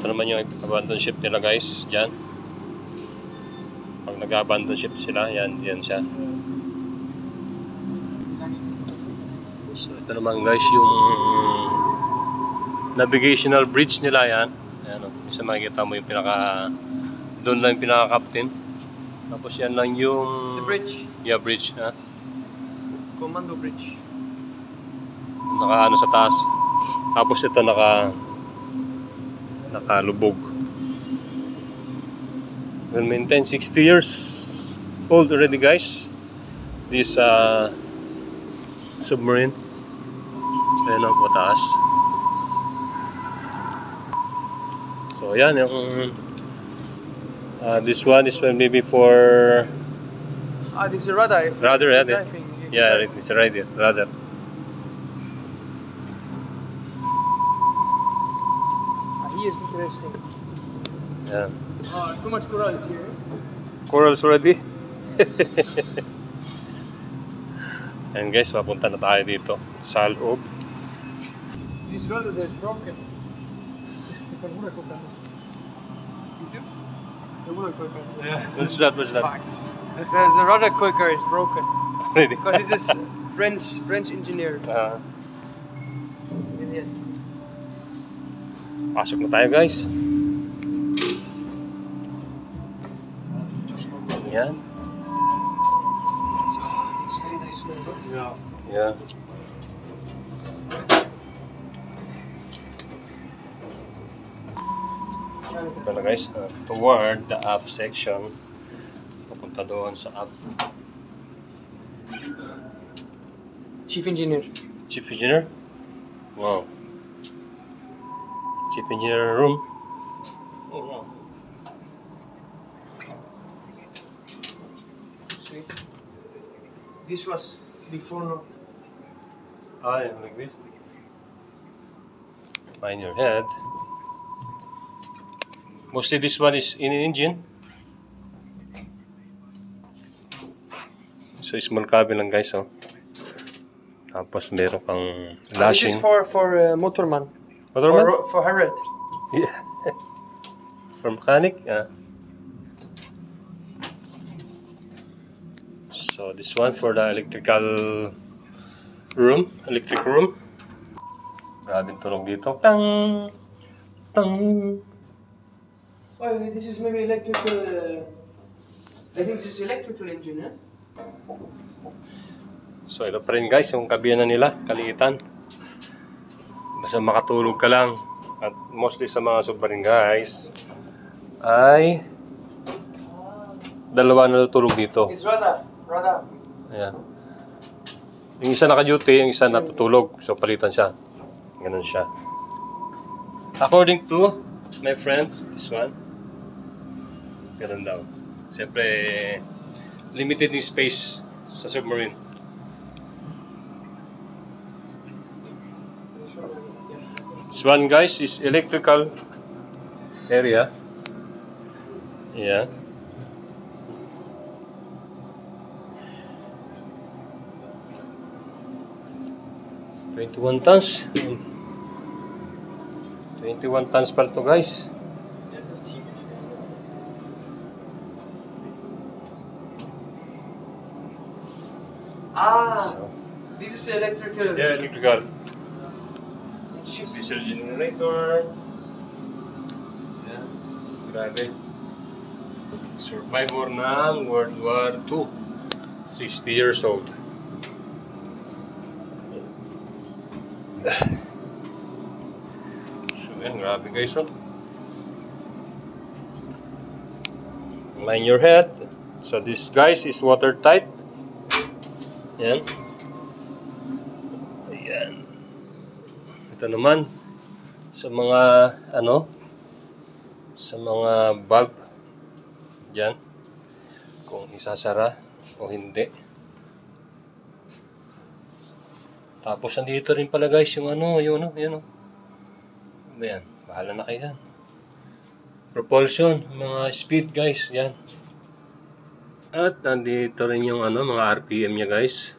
ito naman yung abandon ship nila guys, dyan. Pag nag-abandon ship sila, yan, dyan siya. So ito naman guys yung navigational bridge nila, yan. Ayan, isa makikita mo yung pinaka, doon lang yung pinaka-captain. Tapos yan lang yung... It's a bridge. Yeah, bridge, ha? Commando bridge. Naka-ano sa taas. Tapos ito nakalubog. Well maintained, 60 years old already guys. This submarine. Ayan ang pataas. So yan yung this one maybe for this is a radar. Radar, yeah, it's a radar. Here it's interesting. Yeah. Too much corals here. Corals already. And guys, papunta na tayo dito sa loob. This radar is broken. What's that? The radar clicker is broken. Really? Because this is French engineer. Pasok na tayo guys. Yan. It's very nice smell. Yeah. Pala guys, toward the aft section. Papunta doon sa aft. Chief engineer. Chief engineer? Wow. Chief engineer room. Oh wow. See? This was before not. Yeah, like this. Find your head. Mostly this one is in an engine. So small cabin lang guys, oh. Tapos meron kang lashing. This is for motorman. Motorman? For Harriet. Yeah. For mechanic, yeah. So this one for the electric room. Grabing tunog dito. Tang! Tang! Oh, this is maybe electrical. I think this is electrical engine, eh? So ito pa rin guys, yung kabiyanan nila, kaliitan. Basta makatulog ka lang. At mostly sa mga submarine guys, ay dalawa na natutulog dito. It's radar. Ayan. Yung isa naka-duty, yung isa natutulog. So palitan siya. Ganun siya. According to my friend, this one, ganun daw. Siyempre, limited yung space sa submarine. This one guys is electrical area. Yeah. $21 tons. 21 tons pala to guys. So, This is electrical. yeah, electrical. Diesel generator. Yeah, grabe. Survivor ng World War II. 60 years old. So yan, grabe guys, oh. Line your head. So this guys is watertight. Yan. Ayan. Ito naman sa mga sa mga valve diyan kung isasara o hindi. Tapos andito rin pala guys yung yun. Ayan, bahala na kayo yan. Propulsion, mga speed guys, yan. At nandito rin yung mga RPM niya guys.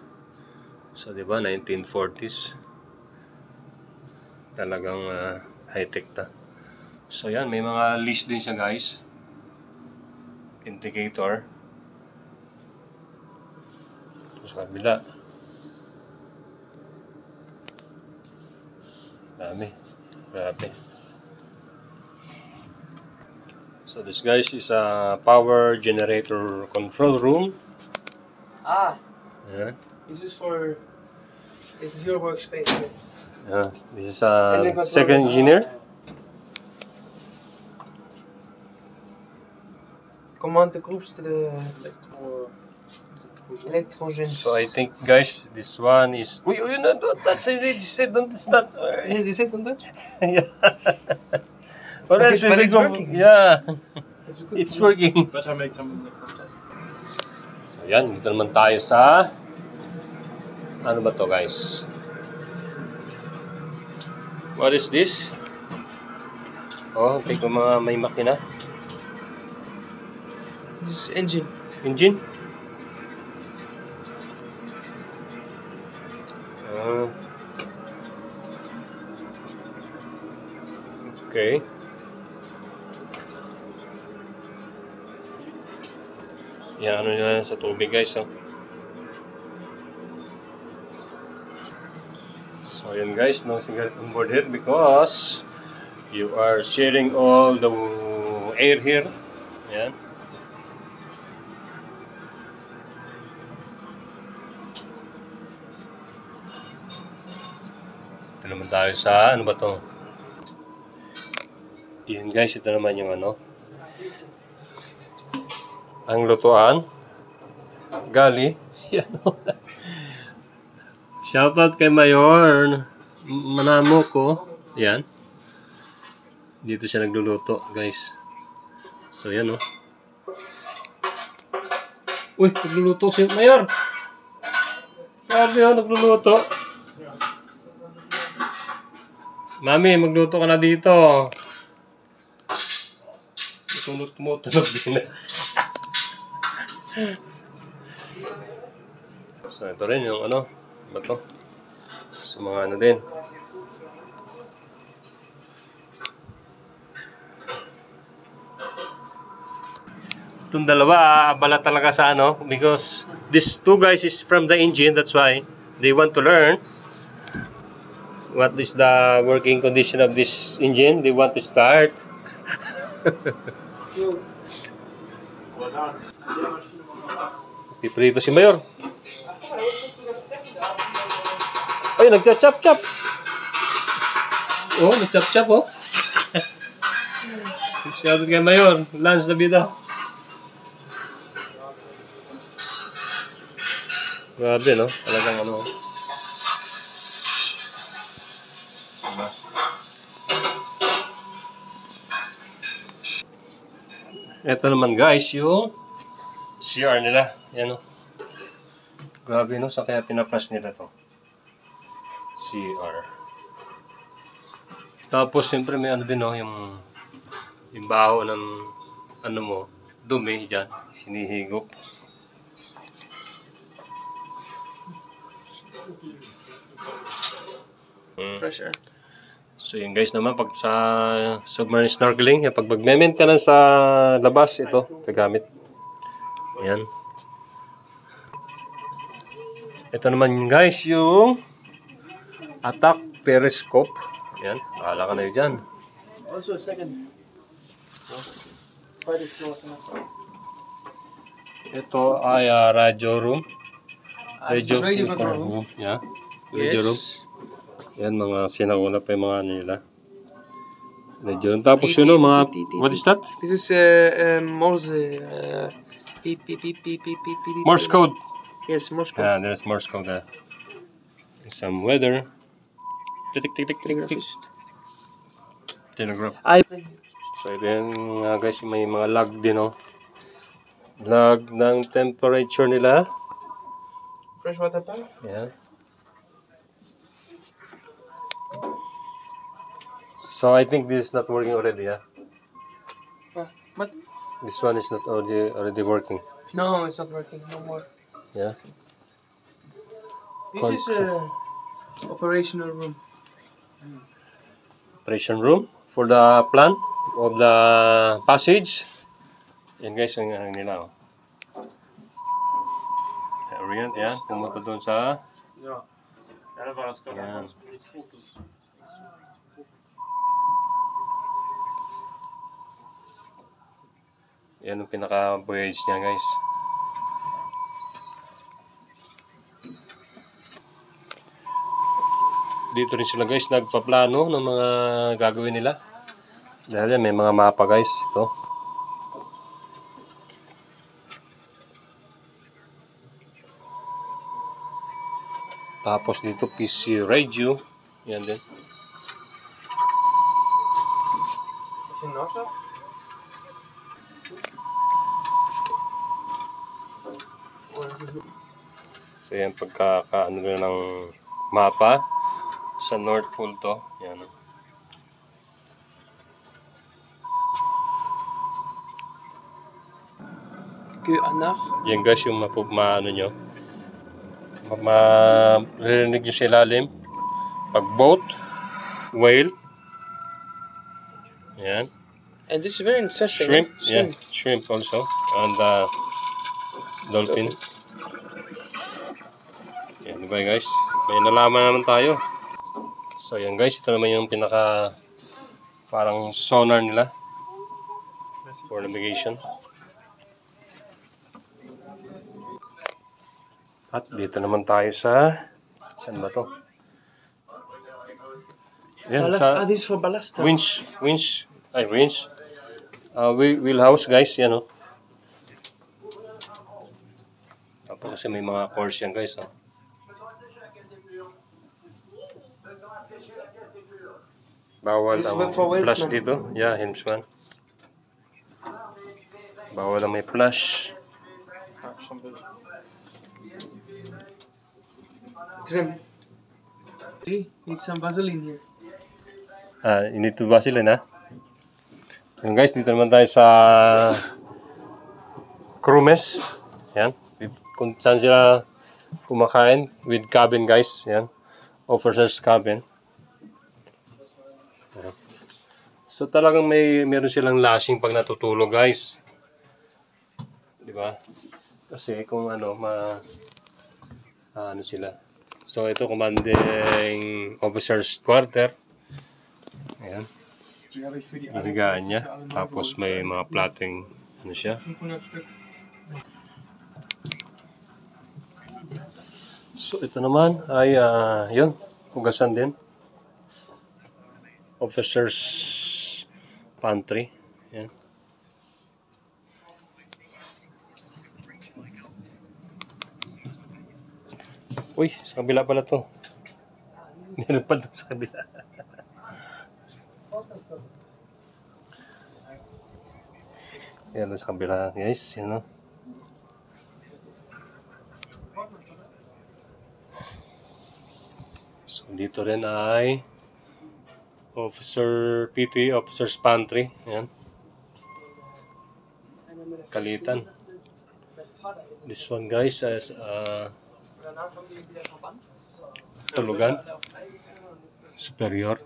So di ba 1940s. Talagang high-tech na. So yan, may mga list din siya guys. Indicator. Sa kabila. Dami. Grabe. So this guys is a power generator control room. Ah, Yeah. this is for. This is your workspace. Yeah. This is And then a control second room. engineer. Command the groups to the electrical gens. So I think guys, this one is. Uy, no, that's it. You said don't start. You said on that? Yeah. Well, But that's it's really good. working. Yeah. It's good. It's working. Better make some contest. So yan, dito naman tayo sa ano ba to guys? What is this? Oh, take ko mga may makina. This is engine. Engine? Ah. Okay. Yan, ano yan sa tubig guys, oh. So yan guys, no cigarette on board here because you are sharing all the air here. Yan. Ito naman tayo sa, ano ba to? Yun guys, ito naman yung ano. Ang lutuan. Gali. Yan. Shoutout kay Mayor Manamo ko. Yan. Dito siya nagluluto, guys. So, yan, oh. Uy, nagluluto si Mayor. Sabi, oh, nagluluto. Mami, magluto ka na dito. Tumutunog din. So, ito rin yung ano. Ba to? Sa mga ano din. Itong dalawa, abala talaga sa ano. Because these two guys is from the engine. That's why they want to learn what is the working condition of this engine. They want to start. Piprito si Mayor. Ay, nagcha-chop-chop. Oh, nagchop-chop, oh. Shoutout kay Mayor. Lance Davida. Grabe, no? Talagang ano. Diba? Ito naman guys, yung CR nila. Yan, oh. Grabe, no? Sa kaya pinapas nila to. CR. Tapos, siyempre may ano din, no? Yung baho ng ano mo, dumi dyan. Sinihigop. Fresh air. So yun guys naman, pag sa submarine snorkeling, pag mag-maintenance sa labas, ito, gagamit. Ayan. Ito naman guys, yung attack periscope. Ayan, bahala ka na yun dyan. Also, second. Spider claws. Ito ay radio room. This is radio control room. Yeah, radio room. Yan, mga sinauna pa yung mga ano nila. Radio room. Tapos yun, no, mga, what is that? This is Morse. Beep, beep, beep, beep, beep, beep, beep. Morse code. Yes, Morse code. Yeah, there's Morse code there. Some weather. Tick, tick, tick, tick, tick. Telegraph. So, ito yan guys, may mga lag din, no? Lag ng temperature nila. Fresh water tank. Yeah. So, I think this is not working already, yeah? What? This one is not already working. No, it's not working. No more. Yeah. This is operational room. Operation room for the plant. of the passage. Yan guys, yung ano nila. Oh. Ayan, yan. Pumunta doon sa... Ja. Ja, dat was het. Ja. Yan yung pinaka-voyage niya guys. Dito rin sila guys nagpaplano ng mga gagawin nila. Dahil yan, may mga mapa guys. Ito. Tapos dito PC radio. Yan din. Is in North? So yan pagkakaano rin ng mapa sa North Pole to. Yan. QAnon. Yan guys yung maano nyo. Maririnig nyo sa ilalim. Pag boat, whale. Yan. And this is very interesting. Shrimp. eh? Yeah, shrimp also. And dolphin. Yan, diba guys? May nalaman naman tayo. So yan guys, ito naman yung pinaka parang sonar nila for navigation. At dito naman tayo sa saan ba to? Yan, sa This is for ballast. winch. Wheelhouse guys, yan o. Tapos kasi may mga course yan guys. Oh. Bawal This is ang for flash whalesman. dito. Yeah, helmsman. Bawal ang may flash. Trim. See, need some Vaseline here. You need to Vaseline ha. Yan guys, dito naman tayo sa crew mess. Yan. Kung saan sila kumakain with cabin guys. Yan. Officers cabin. Yan. So talagang meron silang lashing pag natutulog guys. Di ba? Kasi kung ano ano sila. So ito commanding officer's quarter. Ayan. Yung higaan niya. Tapos may mga plotting ano siya. 500 Stück. So ito naman ay yun. Hugasan din. Officer's pantry. Ayan. Uy, sa kabila pala to. Meron pa doon sa kabila. Yan doon sa kabila guys. Yan o. So dito rin ay PT Officer's Pantry. Yan. Kalitan. This one guys is tulugan. Superior.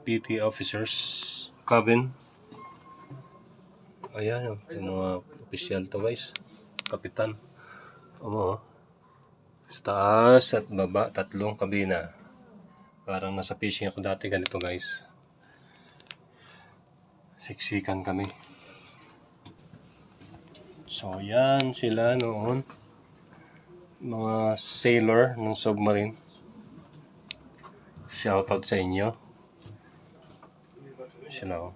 PT Officers Cabin. Ayan yung mga official to guys. Kapitan. Sa taas at baba, tatlong kabina. Parang nasa fishing ako dati ganito guys. Siksikan kami. So yan sila noon. Mga sailor ng submarine. Shoutout sa inyo. Sila oh.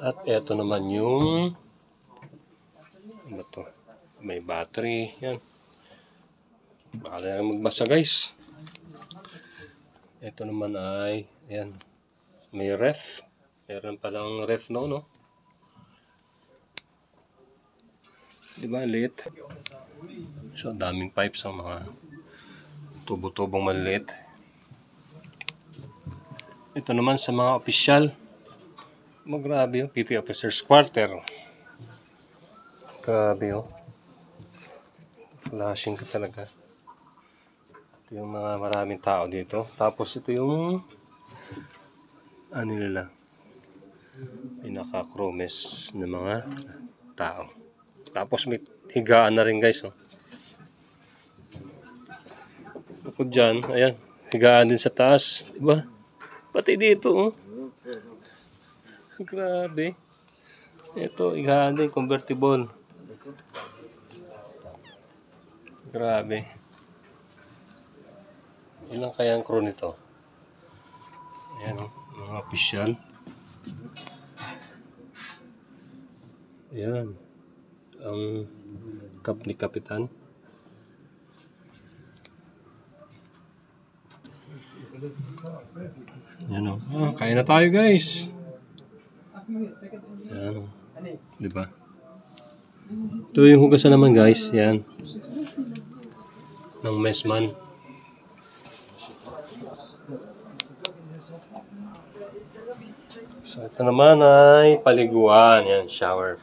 At eto naman yung ano to? May battery. Yan. Baka na magbasa guys. Ito naman ay ayan. May ref. Meron palang ref no? Diba? Liit. So, daming pipes ang mga tubo-tubong maliit. Ito naman sa mga opisyal. Grabe yung PT Officer's Quarter. Grabe oh. Flashing ka talaga. Ito yung mga maraming tao dito. Tapos ito yung ano nila, pinaka-chromes ng mga tao. Tapos may higaan na rin guys. Oh. Bukod dyan, ayan, higaan din sa taas. Diba? Pati dito. Oh. Grabe. Ito, higaan din, convertible. Grabe. Ilang kaya ang crew nito? Ayan, oh, mga official. Ayan. Ang cup ni Kapitan. Ayan, oh. Ah, kain na tayo guys. Ayan, oh. Diba? Ito yung hugasan naman guys. Ayan. Ng messman. So ito naman ay paliguan. Yan, shower.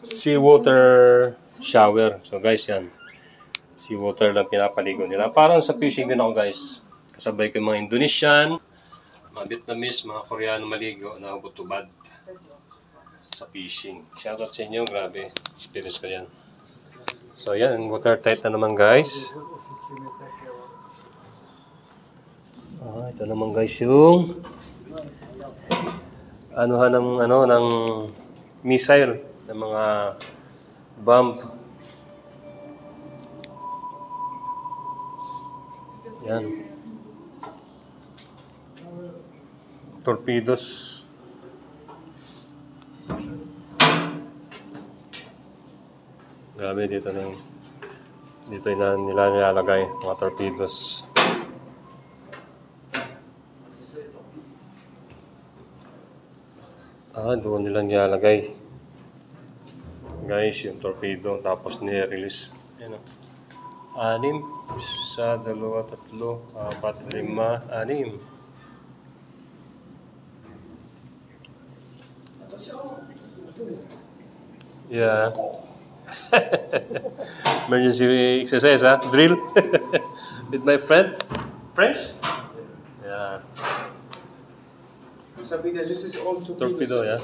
Seawater shower. So guys, yan. Seawater lang pinapaligo nila. Parang sa fishing din ako guys. Kasabay ko yung mga Indonesian, mga Vietnamese, mga Koreano maligo na hubot-tubad sa fishing. Shoutout sa inyo. Grabe. Experience ko yan. So yan, watertight na naman guys. Ito naman guys yung ng missile ng mga bomb. Yan. Torpedoes. Grabe dito nila nilalagay mga torpedoes. Doon nila nilalagay. Guys, yung torpedo tapos ni-release. Ayan o. 6, 1, 2, 3, 4, 5, 6. Yeah. Emergency exercise, ha? Drill. With my friend. French? Yeah. So because this is all Torpedo, yeah.